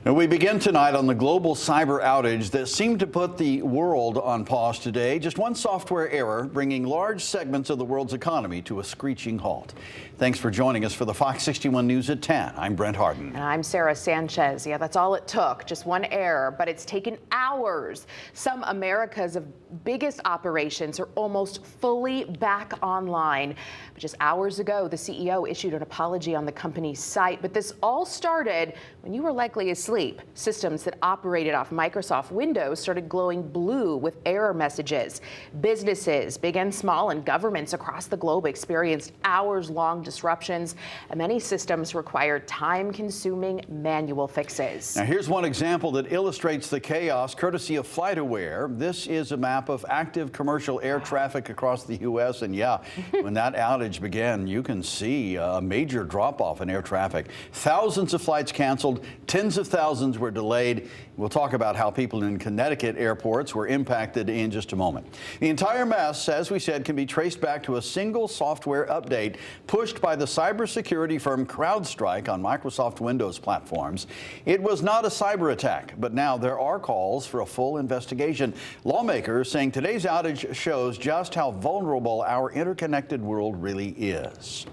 And we begin tonight on the global cyber outage that seemed to put the world on pause today. Just one software error bringing large segments of the world's economy to a screeching halt. Thanks for joining us for the Fox 61 News at 10. I'm Brent Harden. And I'm Sarah Sanchez. Yeah, that's all it took. Just one error, but it's taken hours. Some America's biggest operations are almost fully back online. But just hours ago, the CEO issued an apology on the company's site. But this all started when you were likely asleep. Systems that operated off Microsoft Windows started glowing blue with error messages. Businesses, big and small, and governments across the globe experienced hours-long disruptions, and many systems required time-consuming manual fixes. Now here's one example that illustrates the chaos courtesy of FlightAware. This is a map of active commercial air traffic across the U.S. And yeah, when that outage began, you can see a major drop-off in air traffic. Thousands of flights canceled, tens of thousands were delayed. We'll talk about how people in Connecticut airports were impacted in just a moment. The entire mess, as we said, can be traced back to a single software update pushed by the cybersecurity firm CrowdStrike on Microsoft Windows platforms. It was not a cyber attack, but now there are calls for a full investigation. Lawmakers saying today's outage shows just how vulnerable our interconnected world really is.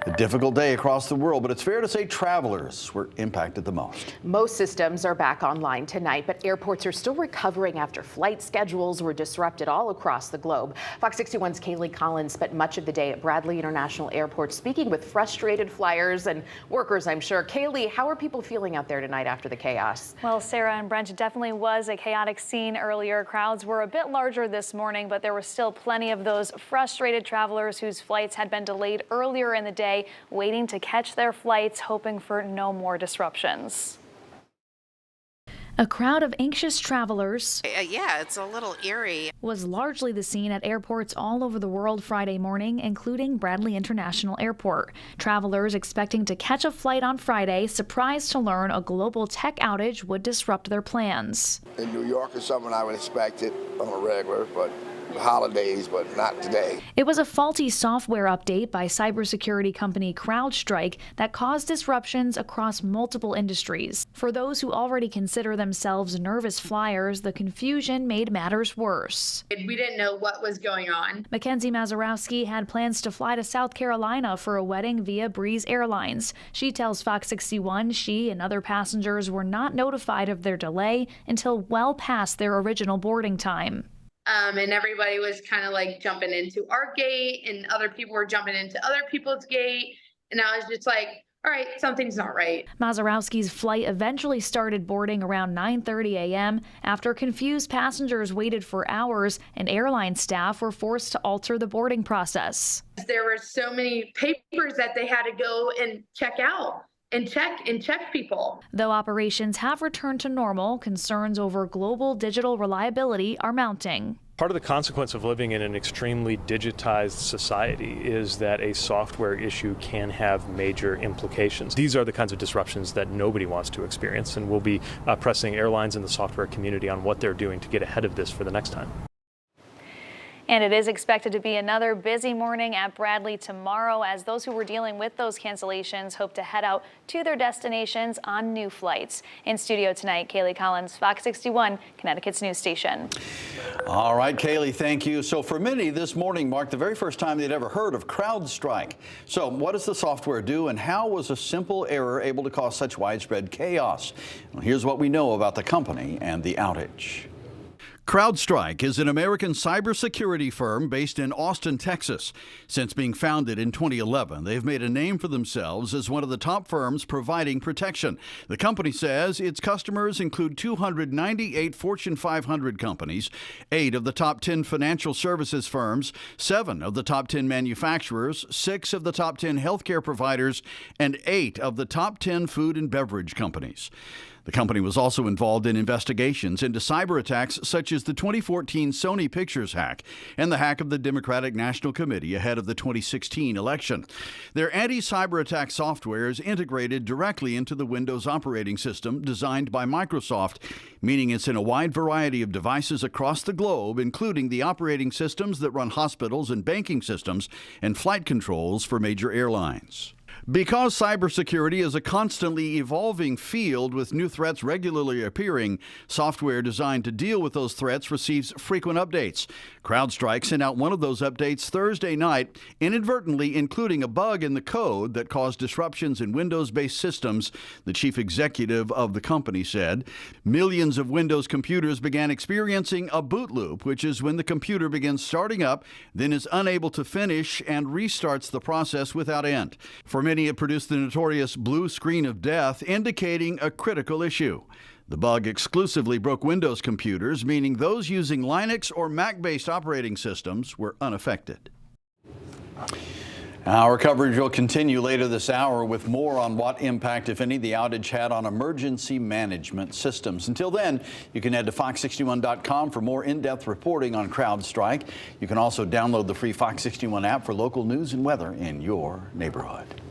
A difficult day across the world, but it's fair to say travelers were impacted the most. Most systems are back online tonight, but airports are still recovering after flight schedules were disrupted all across the globe. Fox 61's Kaylee Collins spent much of the day at Bradley International Airport speaking with frustrated flyers and workers, I'm sure. Kaylee, how are people feeling out there tonight after the chaos? Well, Sarah and Brent, it definitely was a chaotic scene earlier. Crowds were a bit larger this morning, but there were still plenty of those frustrated travelers whose flights had been delayed earlier in the day, waiting to catch their flights, hoping for no more disruptions. A crowd of anxious travelers yeah, it's a little eerie. Was largely the scene at airports all over the world Friday morning, including Bradley International Airport. Travelers expecting to catch a flight on Friday, surprised to learn a global tech outage would disrupt their plans. In New York is something I would expect it on a regular, but holidays, but not today. It was a faulty software update by cybersecurity company CrowdStrike that caused disruptions across multiple industries. For those who already consider themselves nervous flyers, the confusion made matters worse. We didn't know what was going on. Mackenzie Mazurowski had plans to fly to South Carolina for a wedding via Breeze Airlines. She tells Fox 61 she and other passengers were not notified of their delay until well past their original boarding time. And everybody was kind of like jumping into our gate and other people were jumping into other people's gate. And I was just like, all right, something's not right. Mazurowski's flight eventually started boarding around 9:30 a.m. after confused passengers waited for hours and airline staff were forced to alter the boarding process. There were so many papers that they had to go and check out. And check people. Though operations have returned to normal, concerns over global digital reliability are mounting. Part of the consequence of living in an extremely digitized society is that a software issue can have major implications. These are the kinds of disruptions that nobody wants to experience, and we'll be pressing airlines and the software community on what they're doing to get ahead of this for the next time. And it is expected to be another busy morning at Bradley tomorrow as those who were dealing with those cancellations hope to head out to their destinations on new flights. In studio tonight, Kaylee Collins, Fox 61, Connecticut's news station. All right, Kaylee, thank you. So for many, this morning marked the very first time they'd ever heard of CrowdStrike. So what does the software do, and how was a simple error able to cause such widespread chaos? Well, here's what we know about the company and the outage. CrowdStrike is an American cybersecurity firm based in Austin, Texas. Since being founded in 2011, they've made a name for themselves as one of the top firms providing protection. The company says its customers include 298 Fortune 500 companies, 8 of the top 10 financial services firms, 7 of the top 10 manufacturers, 6 of the top 10 healthcare providers, and 8 of the top 10 food and beverage companies. The company was also involved in investigations into cyber attacks such as the 2014 Sony Pictures hack and the hack of the Democratic National Committee ahead of the 2016 election. Their anti-cyber attack software is integrated directly into the Windows operating system designed by Microsoft, meaning it's in a wide variety of devices across the globe, including the operating systems that run hospitals and banking systems and flight controls for major airlines. Because cybersecurity is a constantly evolving field with new threats regularly appearing, software designed to deal with those threats receives frequent updates. CrowdStrike sent out one of those updates Thursday night, inadvertently including a bug in the code that caused disruptions in Windows-based systems, the chief executive of the company said. Millions of Windows computers began experiencing a boot loop, which is when the computer begins starting up, then is unable to finish and restarts the process without end. For many, it produced the notorious blue screen of death, indicating a critical issue. The bug exclusively broke Windows computers, meaning those using Linux or Mac-based operating systems were unaffected. Our coverage will continue later this hour with more on what impact, if any, the outage had on emergency management systems. Until then, you can head to fox61.com for more in-depth reporting on CrowdStrike. You can also download the free Fox 61 app for local news and weather in your neighborhood.